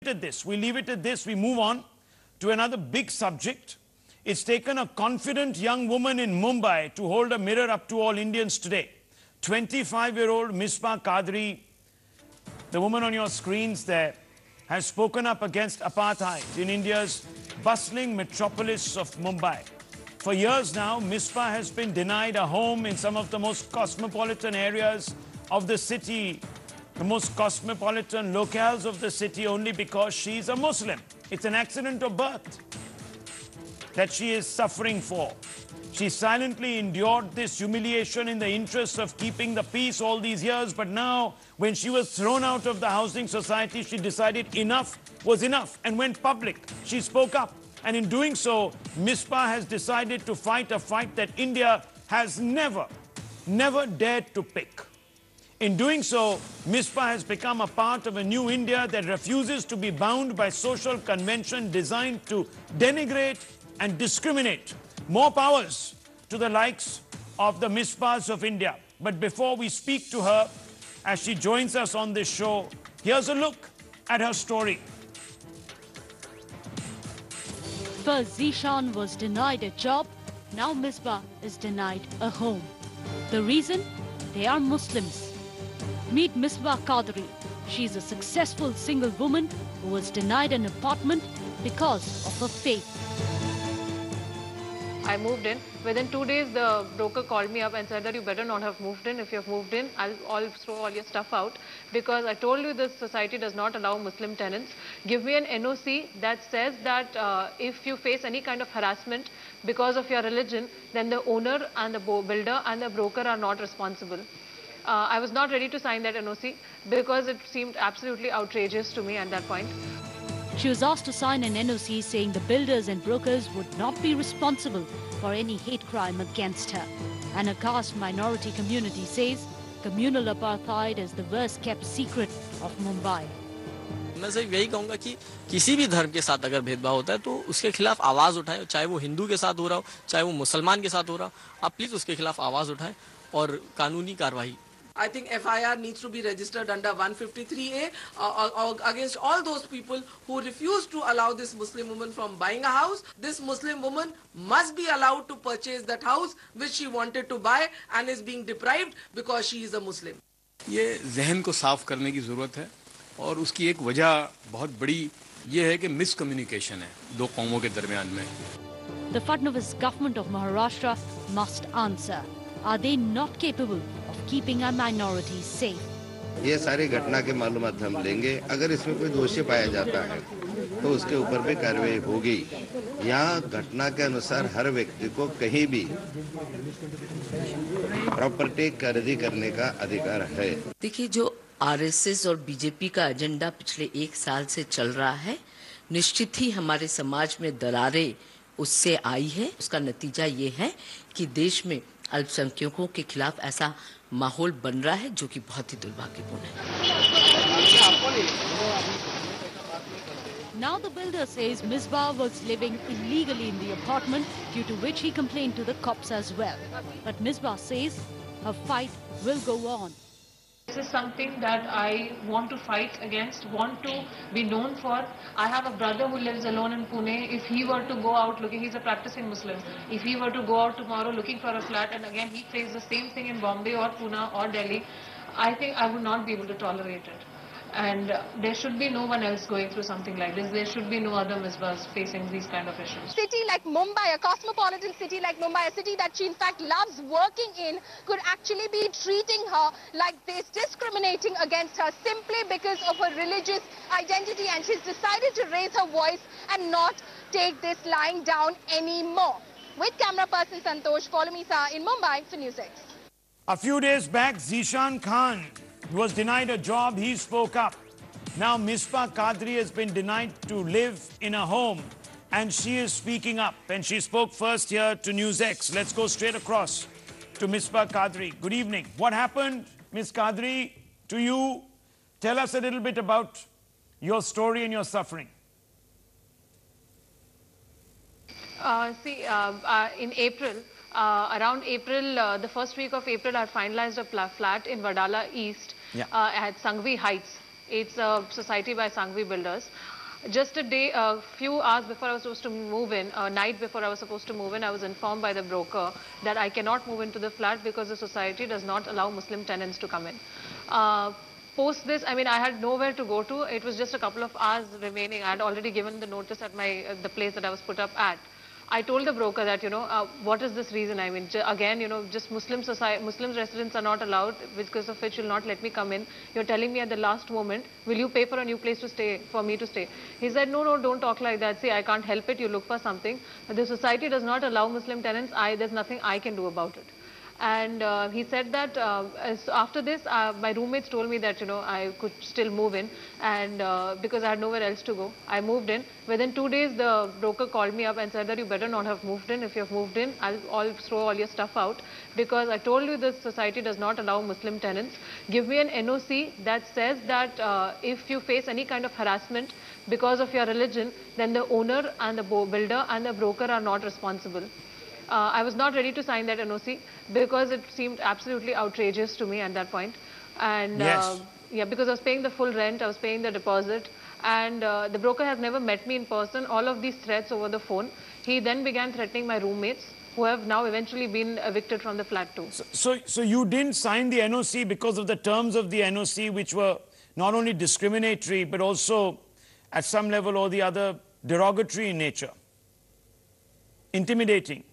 at this. We leave it at this. We move on to another big subject. It's taken a confident young woman in Mumbai to hold a mirror up to all Indians today. 25-year-old Misbah Qadri, the woman on your screens there, has spoken up against apartheid in India's bustling metropolis of Mumbai. For years now, Misbah has been denied a home in some of the most cosmopolitan areas of the city, the most cosmopolitan locales of the city, only because she's a Muslim. It's an accident of birth that she is suffering for. She silently endured this humiliation in the interest of keeping the peace all these years, but now, when she was thrown out of the housing society, she decided enough was enough and went public. She spoke up, and in doing so, Misbah has decided to fight a fight that India has never dared to pick. In doing so, Misbah has become a part of a new India that refuses to be bound by social convention designed to denigrate and discriminate. More powers to the likes of the Misbahs of India. But before we speak to her, as she joins us on this show, here's a look at her story. First, Zishan was denied a job. Now Misbah is denied a home. The reason? They are Muslims. Meet Misbah Qadri. She's a successful single woman who was denied an apartment because of her faith. I moved in. Within 2 days, the broker called me up and said that you better not have moved in. If you have moved in, I'll throw all your stuff out, because I told you this society does not allow Muslim tenants. Give me an NOC that says that if you face any kind of harassment because of your religion, then the owner and the builder and the broker are not responsible. I was not ready to sign that NOC because it seemed absolutely outrageous to me at that point. She was asked to sign an NOC saying the builders and brokers would not be responsible for any hate crime against her. And a caste minority community says communal apartheid is the worst kept secret of Mumbai. मैं सिर्फ यही कहूँगा कि किसी भी धर्म के साथ अगर भेदभाव होता है तो उसके खिलाफ आवाज़ उठाएं, चाहे वो हिंदू के साथ हो रहा हो, चाहे वो मुसलमान के साथ हो रहा हो, आप प्लीज़ उसके खिलाफ आवाज़ उठाएं और कानूनी कार्रवाई. I think FIR needs to be registered under 153A against all those people who refuse to allow this Muslim woman from buying a house. This Muslim woman must be allowed to purchase that house which she wanted to buy and is being deprived because she is a Muslim. ये जहन को साफ करने की ज़रूरत है और उसकी एक वजह बहुत बड़ी ये है कि मिसकम्युनिकेशन है दो कौमों के दरमियान में. The Fadnavis government of Maharashtra must answer. Are they not capable of keeping our minorities safe? ये सारी घटना के मालूमात हम लेंगे. अगर इसमें कोई दोषी पाया जाता है तो उसके ऊपर भी कार्रवाई होगी. यहाँ घटना के अनुसार हर व्यक्ति को कहीं भी प्रॉपर्टी खरीदी करने का अधिकार है. देखिए, जो आरएसएस और बीजेपी का एजेंडा पिछले 1 साल से चल रहा है, निश्चित ही हमारे समाज में दरारें उससे आई है. उसका नतीजा ये है कि देश में अल्पसंख्यकों के खिलाफ ऐसा माहौल बन रहा है जो कि बहुत ही दुर्भाग्यपूर्ण है. Now the builder says Misbah was living illegally in the apartment, due to which he complained to the cops as well. But Misbah says her fight will go on. This is something that I want to fight against, want to be known for. I have a brother who lives alone in Pune. If he were to go out looking, he's a practicing Muslim. If he were to go out tomorrow looking for a flat, and again he faces the same thing in Bombay or Pune or Delhi, I think I would not be able to tolerate it. And there should be no one else going through something like this. There should be no other Misbahs facing these kind of issues. City like Mumbai, a cosmopolitan city like Mumbai, a city that she in fact loves working in, could actually be treating her like this, discriminating against her simply because of her religious identity. And she's decided to raise her voice and not take this lying down anymore. With camera person Santosh, follow me sir in Mumbai for News 6. A few days back, Zishan Khan was denied a job. He spoke up. Now Misbah Qadri has been denied to live in a home, and she is speaking up. And she spoke first here to News X. Let's go straight across to Misbah Qadri. Good evening. What happened, Ms. Qadri, to you? Tell us a little bit about your story and your suffering. In April, around April, the first week of April, I finalized a flat in Wadala East at Sangvi Heights. It's a society by Sangvi Builders. Just a few hours before I was supposed to move in, a night before I was supposed to move in, I was informed by the broker that I cannot move into the flat because the society does not allow Muslim tenants to come in. Post this, I mean, I had nowhere to go to. It was just a couple of hours remaining. I had already given the notice at the place that I was put up at. I told the broker that, what is this reason? I mean, again, just Muslim residents are not allowed, because of which you'll not let me come in. You're telling me at the last moment, will you pay for a new place to stay, for me to stay? He said, no, don't talk like that. See, I can't help it. You look for something. The society does not allow Muslim tenants. There's nothing I can do about it. And he said that after this, my roommates told me that, I could still move in, and because I had nowhere else to go, I moved in. Within 2 days, the broker called me up and said that you better not have moved in. If you have moved in, I'll throw all your stuff out, because I told you this society does not allow Muslim tenants. Give me an NOC that says that if you face any kind of harassment because of your religion, then the owner and the builder and the broker are not responsible. I was not ready to sign that NOC because it seemed absolutely outrageous to me at that point. And yes. Yeah, because I was paying the full rent, I was paying the deposit, and the broker has never met me in person. All of these threats over the phone. He then began threatening my roommates, who have now eventually been evicted from the flat too. So you didn't sign the NOC because of the terms of the NOC, which were not only discriminatory, but also at some level or the other derogatory in nature, intimidating.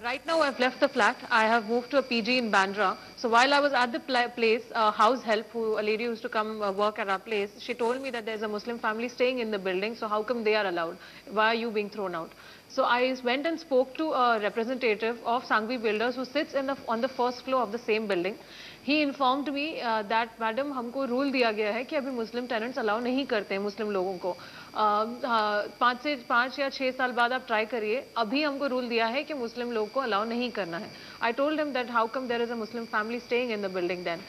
Right now, I've left the flat. I have moved to a PG in Bandra. So while I was at the place, house help, a lady who used to come work at our place, she told me that there's a Muslim family staying in the building. So how come they are allowed? Why are you being thrown out? So I went and spoke to a representative of Sanghvi Builders who sits on the first floor of the same building. He informed me that, madam, हमको rule दिया गया है कि अभी Muslim tenants allow नहीं करते हैं Muslim लोगों को. 5 या 6 साल बाद आप ट्राई करिए. अभी हमको रूल दिया है कि मुस्लिम लोगों को अलाउ नहीं करना है. I told him that how come there is a Muslim family staying in the building then.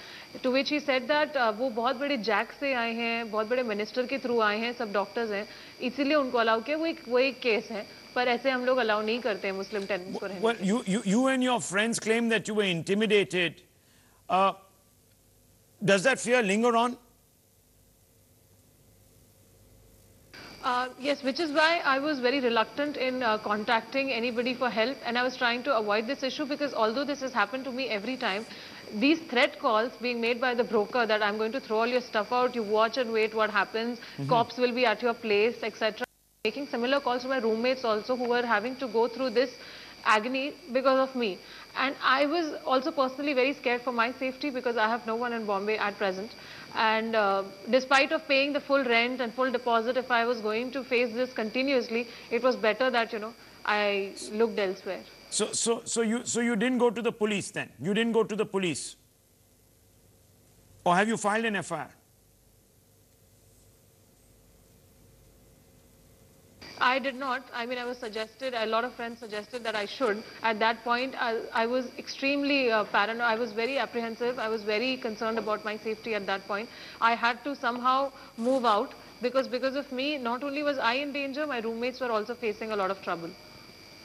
To which he said that वो बहुत बड़े जैक से आए हैं, बहुत बड़े मिनिस्टर के थ्रू आए हैं, सब डॉक्टर्स हैं, इसीलिए उनको अलाउ किया. वो एक केस है, पर ऐसे हम लोग अलाउ नहीं करते हैं मुस्लिम टेनेंट्स को रहने. Well, you and your friends claim that you were intimidated. Does that fear linger on? Yes, which is why I was very reluctant in contacting anybody for help, and I was trying to avoid this issue, because although this has happened to me every time, these threat calls being made by the broker that I'm going to throw all your stuff out, you watch and wait what happens, cops will be at your place, etc. Making similar calls to my roommates also, who were having to go through this agony because of me. And I was also personally very scared for my safety, because I have no one in Bombay at present. And despite of paying the full rent and full deposit, if I was going to face this continuously, it was better that, I looked elsewhere. So you didn't go to the police then? You didn't go to the police? Or have you filed an FIR? I did not. I mean, a lot of friends suggested that I should. At that point, I was extremely paranoid. I was very apprehensive. I was very concerned about my safety at that point. I had to somehow move out, because of me, not only was I in danger, my roommates were also facing a lot of trouble.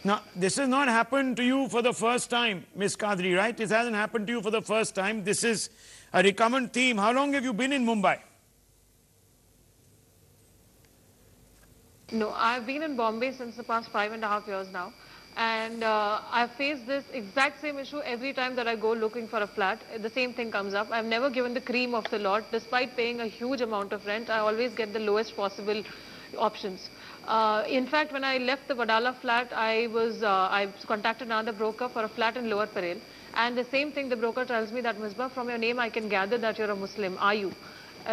Now, this has not happened to you for the first time, Ms. Qadri, right? This hasn't happened to you for the first time. This is a recurrent theme. How long have you been in Mumbai? No, I've been in Bombay since the past 5.5 years now. And I've faced this exact same issue every time that I go looking for a flat. The same thing comes up. I've never given the cream of the lot. Despite paying a huge amount of rent, I always get the lowest possible options. In fact, when I left the Wadala flat, I contacted another broker for a flat in Lower Parel. And the same thing, the broker tells me that, Misbah, from your name I can gather that you're a Muslim. Are you?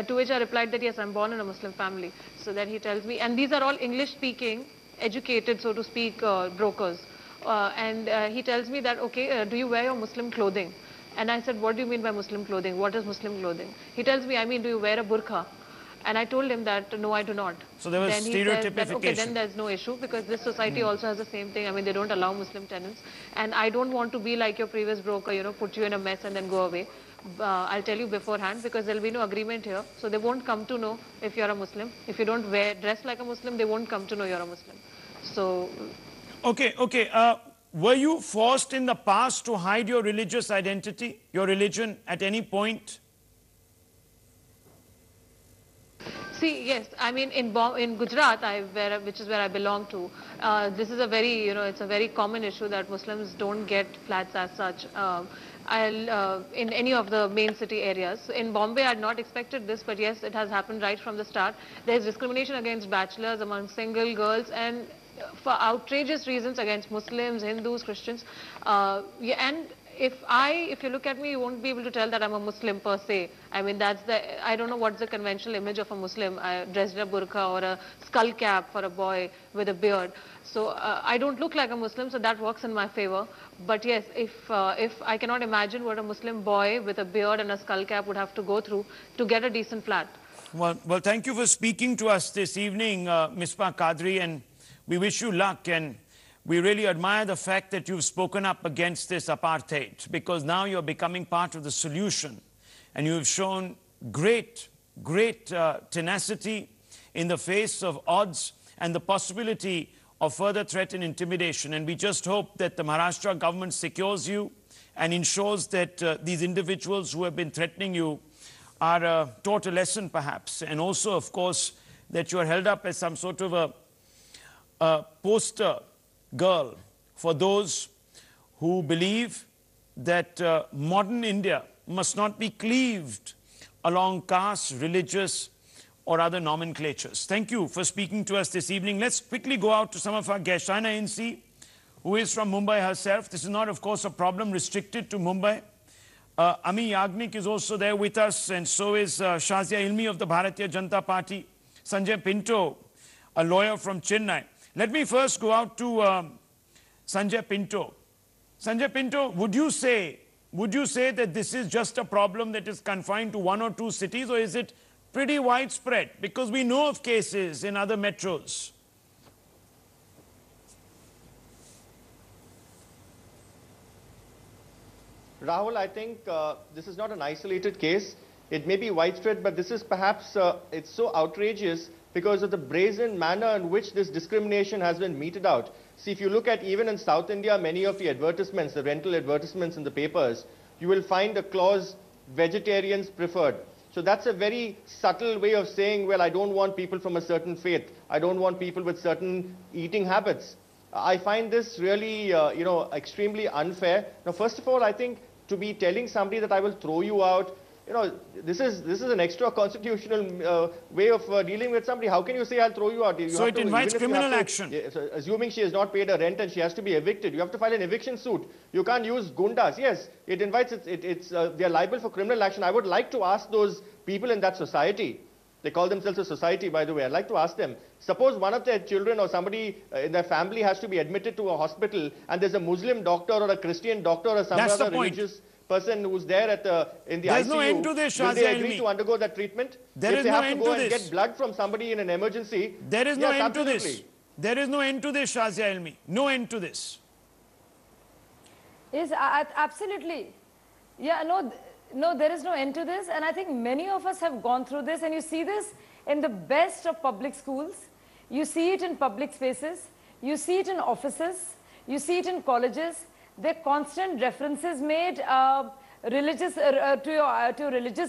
To which I replied that yes, I'm born in a Muslim family. So then he tells me, and these are all English-speaking, educated, so to speak, brokers. He tells me that, okay, do you wear your Muslim clothing? And I said, what do you mean by Muslim clothing? What is Muslim clothing? He tells me, I mean, do you wear a burqa? And I told him that, no, I do not. So there was stereotypification. He said that, okay, then there's no issue, because this society also has the same thing. I mean, they don't allow Muslim tenants. And I don't want to be like your previous broker, put you in a mess and then go away. I'll tell you beforehand, because there'll be no agreement here. So they won't come to know if you're a Muslim. If you don't dress like a Muslim, they won't come to know you're a Muslim. So... Okay. Were you forced in the past to hide your religious identity, your religion, at any point? See, yes, I mean in Gujarat, which is where I belong to, this is a very, it's a very common issue that Muslims don't get flats as such. In any of the main city areas. In Bombay, I had not expected this, but yes, it has happened right from the start. There is discrimination against bachelors, among single girls, and for outrageous reasons against Muslims, Hindus, Christians. Yeah, and if you look at me, you won't be able to tell that I'm a Muslim per se. I mean, I don't know what's the conventional image of a Muslim, dressed in a burqa or a skull cap for a boy with a beard. So I don't look like a Muslim, so that works in my favor. But yes, if I cannot imagine what a Muslim boy with a beard and a skull cap would have to go through to get a decent flat. Well, thank you for speaking to us this evening, Misbah Qadri, and we wish you luck. And we really admire the fact that you've spoken up against this apartheid, because now you're becoming part of the solution. And you've shown great tenacity in the face of odds and the possibility of further threat and intimidation. And we just hope that the Maharashtra government secures you and ensures that these individuals who have been threatening you are taught a lesson perhaps. And also, of course, that you are held up as some sort of a poster girl for those who believe that modern India must not be cleaved along caste, religious or other nomenclatures. Thank you for speaking to us this evening. Let's quickly go out to some of our guests. Shaina Insi, who is from Mumbai herself. This is not, of course, a problem restricted to Mumbai. Ami Yagnik is also there with us, and so is Shazia Ilmi of the Bharatiya Janata Party. Sanjay Pinto, a lawyer from Chennai. Let me first go out to Sanjay Pinto. Sanjay Pinto, would you say that this is just a problem that is confined to one or two cities, or is it pretty widespread? Because we know of cases in other metros. Rahul, I think this is not an isolated case. It may be widespread, but this is perhaps, it's so outrageous because of the brazen manner in which this discrimination has been meted out. See, if you look at even in South India, many of the advertisements, the rental advertisements in the papers, you will find a clause, vegetarians preferred. So that's a very subtle way of saying, well, I don't want people from a certain faith. I don't want people with certain eating habits. I find this really, extremely unfair. Now, first of all, I think to be telling somebody that I will throw you out, this is an extra constitutional way of dealing with somebody. How can you say I'll throw you out? So it invites criminal action. Assuming she has not paid her rent and she has to be evicted, you have to file an eviction suit. You can't use gundas. Yes, it invites, they're liable for criminal action. I would like to ask those people in that society, they call themselves a society, by the way, I'd like to ask them, suppose one of their children or somebody in their family has to be admitted to a hospital and there's a Muslim doctor or a Christian doctor or some other religious person who's there in the ICU, no end to this, will they agree to undergo that treatment? There is no end to this. If they have to go and get blood from somebody in an emergency, there is no end to this. There is no end to this, Shazia Ilmi. No end to this. Yes, absolutely. Yeah, no, there is no end to this. And I think many of us have gone through this. And you see this in the best of public schools. You see it in public spaces. You see it in offices. You see it in colleges. There are constant references made to religious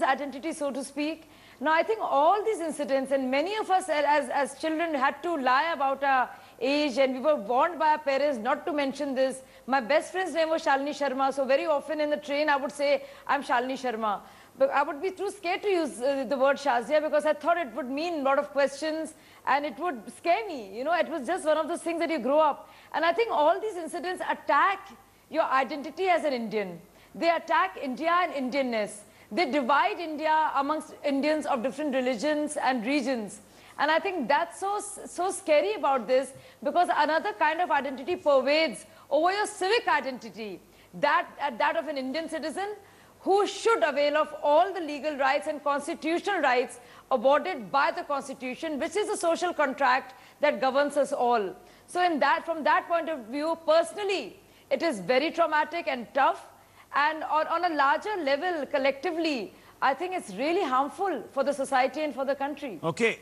identity, so to speak. Now, I think all these incidents, and many of us as children had to lie about our age, and we were warned by our parents not to mention this. My best friend's name was Shalini Sharma, so very often in the train I would say, I'm Shalini Sharma. But I would be too scared to use the word Shazia because I thought it would mean a lot of questions and it would scare me. It was just one of those things that you grow up. And I think all these incidents attack your identity as an Indian. They attack India and Indianness. They divide India amongst Indians of different religions and regions. And I think that's so scary about this because another kind of identity pervades over your civic identity, that of an Indian citizen who should avail of all the legal rights and constitutional rights awarded by the Constitution, which is a social contract that governs us all. So from that point of view, personally, it is very traumatic and tough. And on a larger level, collectively, I think it's really harmful for the society and for the country. Okay.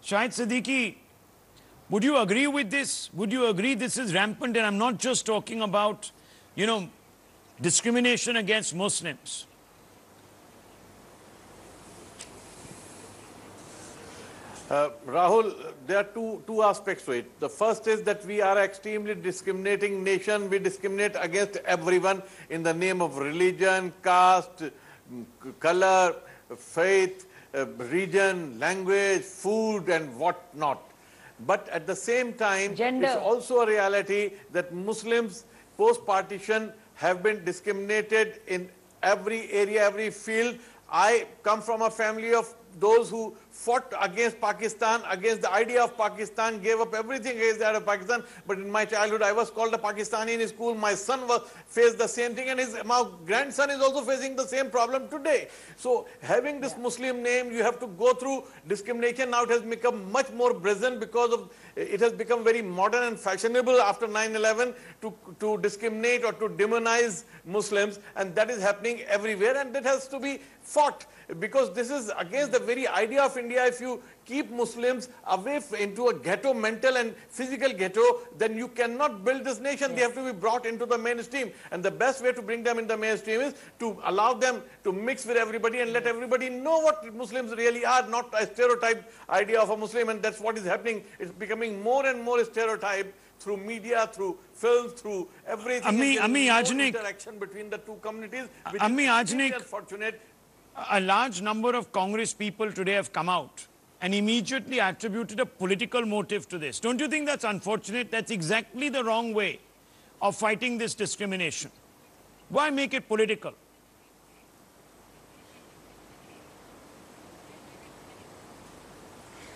Shahid Siddiqui, would you agree with this? Would you agree this is rampant? And I'm not just talking about, discrimination against Muslims. Rahul, there are two aspects to it. The first is that we are an extremely discriminating nation. We discriminate against everyone in the name of religion, caste, color, faith, region, language, food and what not. But at the same time, Gender. it's also a reality that Muslims post-partition have been discriminated in every area, every field. I come from a family of those who fought against Pakistan, against the idea of Pakistan, gave up everything against that of Pakistan. But in my childhood, I was called a Pakistani in school. My son faced the same thing, and my grandson is also facing the same problem today. So having this Muslim name, you have to go through discrimination. Now it has become much more brazen because of it has become very modern and fashionable after 9/11 to discriminate or to demonize Muslims, and that is happening everywhere, and that has to be fought, because this is against the very idea of India. If you keep Muslims away into a ghetto, mental and physical ghetto, then you cannot build this nation. They have to be brought into the mainstream, and the best way to bring them in the mainstream is to allow them to mix with everybody and let everybody know what Muslims really are, not a stereotyped idea of a Muslim. And that's what is happening. It's becoming more and more stereotyped through media, through films, through everything. Ami Yajnik, interaction between the two communities. Ami Yajnik, unfortunate. A large number of Congress people today have come out and immediately attributed a political motive to this. Don't you think that's unfortunate? That's exactly the wrong way of fighting this discrimination. Why make it political?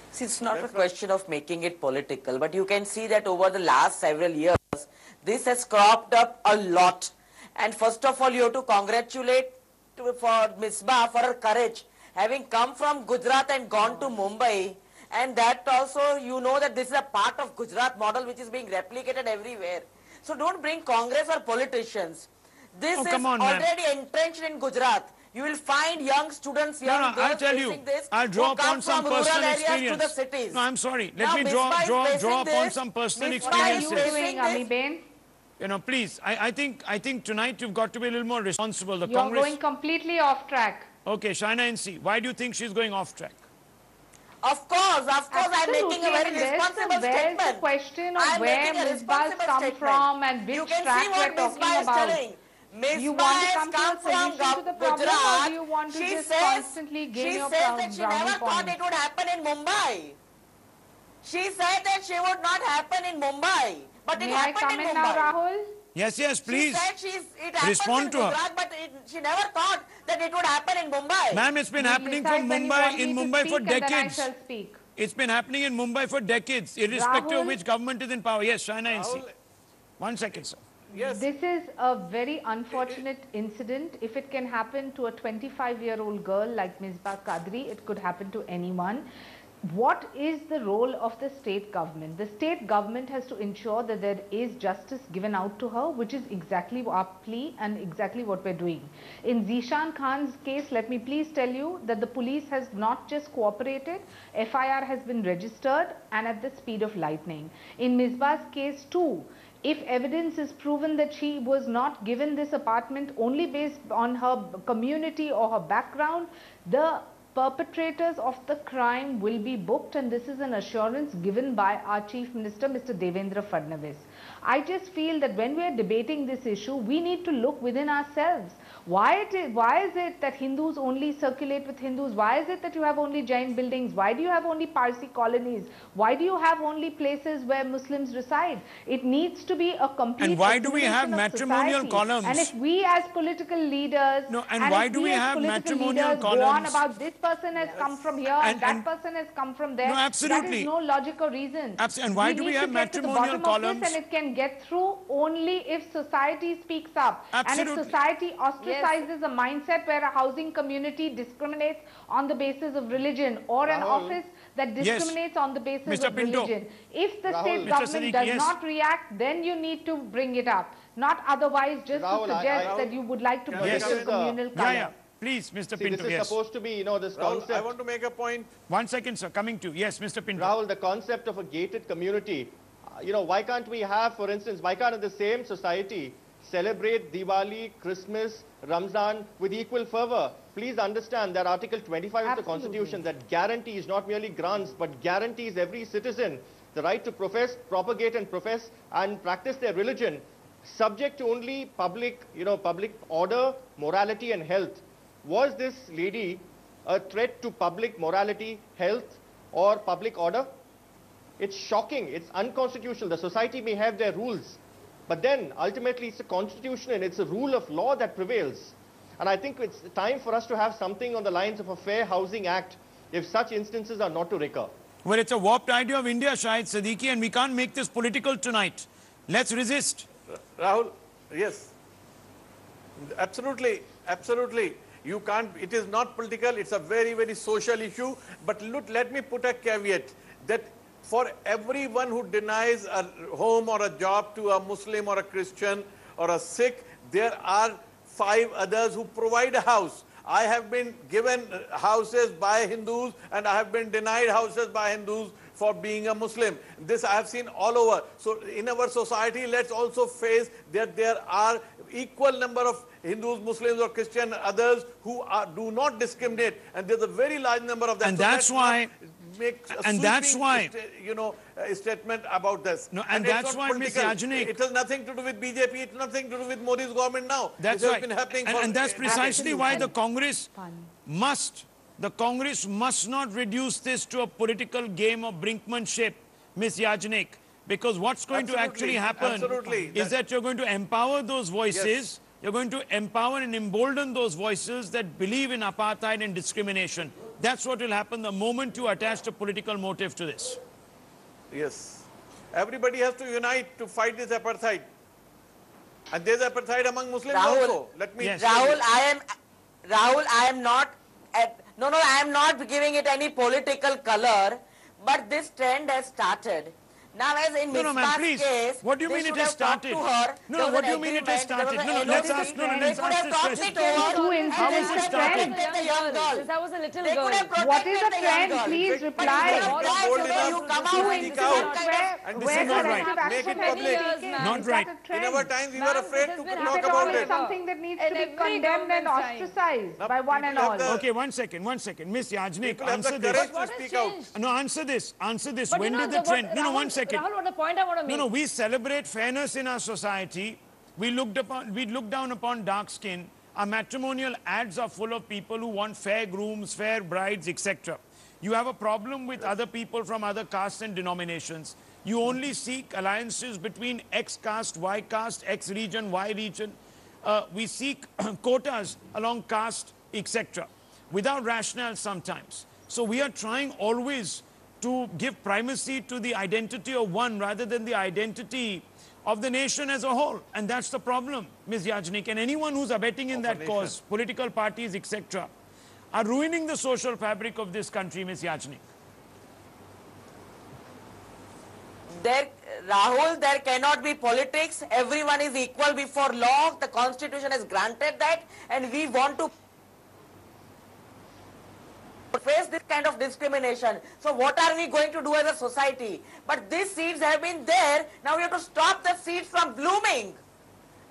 See, it's not a question of making it political, but you can see that over the last several years, this has cropped up a lot. And first of all, you have to congratulate for Misbah for her courage, having come from Gujarat and gone to Mumbai, and that also you know that this is a part of Gujarat model which is being replicated everywhere. So don't bring Congress or politicians. This is already entrenched in Gujarat. You will find young students, young girls facing this, I'll draw who come upon some from rural personal areas experience. to the cities. No, I'm sorry. Now, Let me draw upon some personal experiences. What are you doing, Ami-Ben? You know, please, I think tonight you've got to be a little more responsible. The You're Congress... going completely off track. Okay, Shaina NC, why do you think she's going off track? Of course, I'm making a very responsible statement. Where's the question of where Misbah's come from and which track we're talking about? Do you want to come to a solution to the problem, or do you want to just constantly gain your brownie points? She never thought it would happen in Mumbai. She said that she would not happen in Mumbai, but it happened in Mumbai. Now, Rahul? Yes, please. She said it respond in to her. Gujarat, but she never thought that it would happen in Mumbai. Ma'am, it's been happening in Mumbai for decades. It's been happening in Mumbai for decades, irrespective of which government is in power. Yes, Shaina NC. 1 second, sir. Yes. This is a very unfortunate incident. If it can happen to a 25-year-old girl like Misbah Qadri, it could happen to anyone. What is the role of the state government? The state government has to ensure that there is justice given out to her, which is exactly our plea and exactly what we're doing. In Zishan Khan's case, let me please tell you that the police has not just cooperated, FIR has been registered and at the speed of lightning. In Misbah's case too, if evidence is proven that she was not given this apartment only based on her community or her background, the perpetrators of the crime will be booked, and this is an assurance given by our Chief Minister, Mr. Devendra Fadnavis. I just feel that when we are debating this issue, we need to look within ourselves. Why is it that Hindus only circulate with Hindus? Why is it that you have only Jain buildings? Why do you have only Parsi colonies? Why do you have only places where Muslims reside? It needs to be a complete... And why do we have matrimonial columns? And if we as political leaders... No, and why do we have matrimonial columns? Go on about this person has come from here and that person has come from there. No, absolutely. That is no logic or reason. And why do we have matrimonial columns? And it can get through only if society speaks up. Absolutely. And if society ostracizes a mindset where a housing community discriminates on the basis of religion, or an office that discriminates on the basis of religion. If the state government does not react, then you need to bring it up. Not otherwise just to suggest that you would like to put it in communal color. Please, Mr. See, Pinto, this is supposed to be, this concept. I want to make a point. 1 second, sir. Coming to yes, Mr. Pinto. Rahul, the concept of a gated community. Why can't we have, for instance, why can't in the same society celebrate Diwali, Christmas, Ramzan with equal fervor. Please understand that Article 25 of the Constitution that guarantees, not merely grants, but guarantees every citizen the right to profess, propagate and profess and practice their religion, subject to only public order, morality and health. Was this lady a threat to public morality, health or public order? It's shocking, it's unconstitutional. The society may have their rules, but then ultimately it's a constitution and it's a rule of law that prevails. And I think it's time for us to have something on the lines of a Fair Housing Act if such instances are not to recur. Well, it's a warped idea of India, Shahid Siddiqui, and we can't make this political tonight. Let's resist. Rahul, yes, absolutely, absolutely. You can't, it is not political, it's a very, very social issue. But look, let me put a caveat that for everyone who denies a home or a job to a Muslim or a Christian or a Sikh, there are 5 others who provide a house. I have been given houses by Hindus and I have been denied houses by Hindus for being a Muslim. This I have seen all over. So in our society, let's also face that there are equal number of Hindus, Muslims or Christian others who do not discriminate, and there's a very large number of them. And so that's why, a statement about this. No, and that's why, Ms. Yajnik, it has nothing to do with BJP. It has nothing to do with Modi's government now. That's this right. has been happening and that's precisely why the Congress must not reduce this to a political game of brinkmanship, Ms. Yajnik, because what's going to actually happen is that you're going to empower those voices. Yes. You're going to empower and embolden those voices that believe in apartheid and discrimination. That's what will happen the moment you attach a political motive to this. Yes. Everybody has to unite to fight this apartheid. And there's apartheid among Muslims also. Let me Rahul, I am not I am not giving it any political color, but this trend has started. Now, as in Misbah's case, what do you mean it has started? No, what do you mean it has started? No, let's ask this question. How is it started? Since I was a little girl. What is the trend? Please reply. You come out and speak out. And this is not right. Make it public. Not right. In our times, we were afraid to talk about it. Something that needs to be condemned and ostracized by one and all. Okay, one second. Miss Yajnik, answer this. No, answer this. When did the trend? No, 1 second. Rahul, the point I want to make. No, we celebrate fairness in our society. We look down upon dark skin. Our matrimonial ads are full of people who want fair grooms, fair brides, etc. You have a problem with other people from other castes and denominations. You only seek alliances between X caste, Y caste, X region, Y region. We seek quotas along caste, etc. without rationale sometimes. So we are trying always to give primacy to the identity of one rather than the identity of the nation as a whole. And that's the problem, Ms. Yajnik. And anyone who's abetting in that cause, political parties, etc., are ruining the social fabric of this country, Ms. Yajnik. Rahul, there cannot be politics. Everyone is equal before law. The Constitution has granted that, and we want to face this kind of discrimination. So what are we going to do as a society? But these seeds have been there. Now we have to stop the seeds from blooming.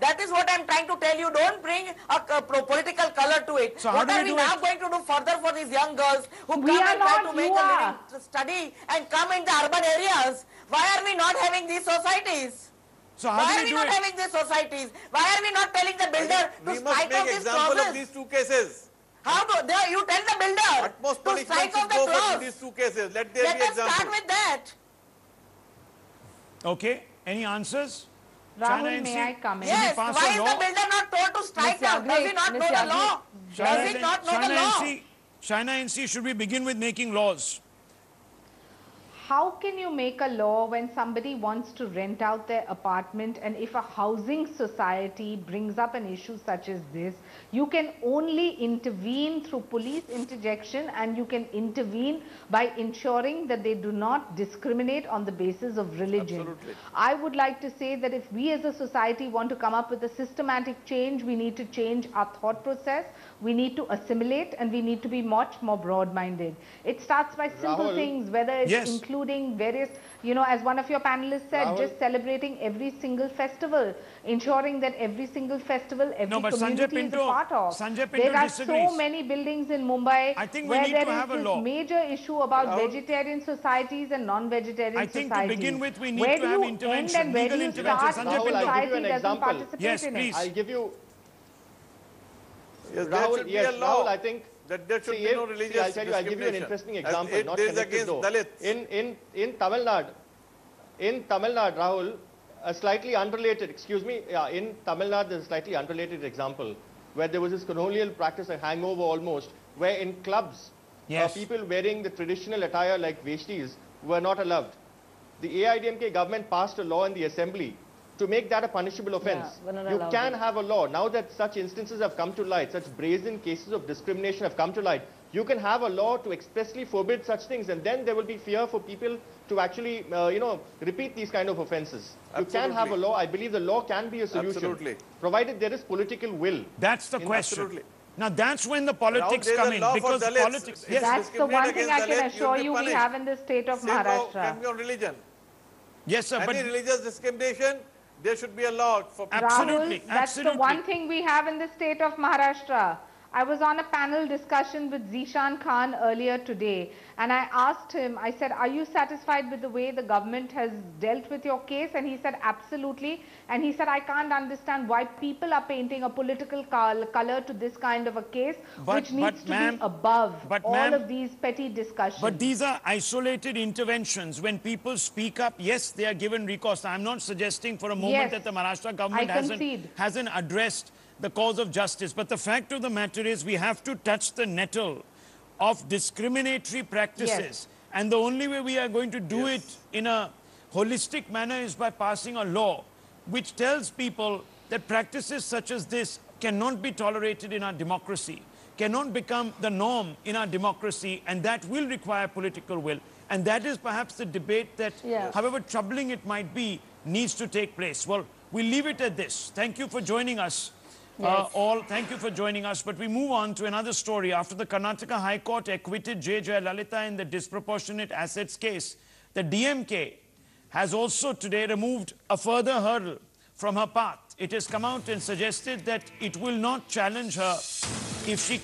That is what I'm trying to tell you. Don't bring a political color to it. So what are we now going to do further for these young girls who come and try to make a living, to study and come in the urban areas? Why are we not having these societies? So why are we not having these societies? Why are we not telling the builder to strike off this clause? We must make example of these 2 cases. How do you tell the builder to strike off the clause? These 2 cases. Let there be us example. start with that. Okay. Any answers? Rahul, may I come in? Yes. Why is the builder not told to strike down? Does he not know the law? Does he not know the law? China NC, should we begin with making laws? How can you make a law when somebody wants to rent out their apartment, and if a housing society brings up an issue such as this, you can only intervene through police interjection, and you can intervene by ensuring that they do not discriminate on the basis of religion. Absolutely. I would like to say that if we as a society want to come up with a systematic change, we need to change our thought process, we need to assimilate, and we need to be much more broad-minded. It starts by simple things, whether it's inclusion including various, you know, as one of your panelists said, Rahul, just celebrating every single festival, ensuring that every single festival, every community is a part of. Sanjay Pinto There are disagrees. so many buildings in Mumbai where there is this major issue about vegetarian societies and non-vegetarian societies. I think to begin with, we need where to have do you intervention, end and where legal do you intervention. start Sanjay if Pinto. society I'll give you an doesn't example. participate Yes, in please. it? I'll give you. Yes, Rahul, yes, Rahul, I think that there should be no religious I'll tell you, I'll give you an interesting example, not is connected against though. Dalits. In Tamil Nadu, Rahul, a slightly unrelated, in Tamil Nadu, there's a slightly unrelated example where there was this colonial practice, a hangover almost, where in clubs, people wearing the traditional attire like veshtis were not allowed. The AIDMK government passed a law in the assembly to make that a punishable offence. You can have a law. Now that such instances have come to light, such brazen cases of discrimination have come to light, you can have a law to expressly forbid such things, and then there will be fear for people to actually, repeat these kind of offences. You can have a law. I believe the law can be a solution, provided there is political will. That's the question. Now that's when the politics come in, because politics. Yes, that's the one thing I can assure you we have in the state of Maharashtra. Can be on religion. Yes, sir. Any religious discrimination, there should be a law for people. Rahul, that's the one thing we have in the state of Maharashtra. I was on a panel discussion with Zishan Khan earlier today, and I asked him, I said, are you satisfied with the way the government has dealt with your case? And he said, absolutely. And he said, I can't understand why people are painting a political color to this kind of a case, which needs to be above all of these petty discussions. But these are isolated interventions. When people speak up, yes, they are given recourse. I'm not suggesting for a moment that the Maharashtra government hasn't addressed the cause of justice. But the fact of the matter is we have to touch the nettle of discriminatory practices. And the only way we are going to do it in a holistic manner is by passing a law which tells people that practices such as this cannot be tolerated in our democracy, cannot become the norm in our democracy, and that will require political will. And that is perhaps the debate that, however troubling it might be, needs to take place. Well, we'll leave it at this. Thank you for joining us. Thank you for joining us. But we move on to another story. After the Karnataka High Court acquitted J. Jayalalitha in the disproportionate assets case, the DMK has also today removed a further hurdle from her path. It has come out and suggested that it will not challenge her if she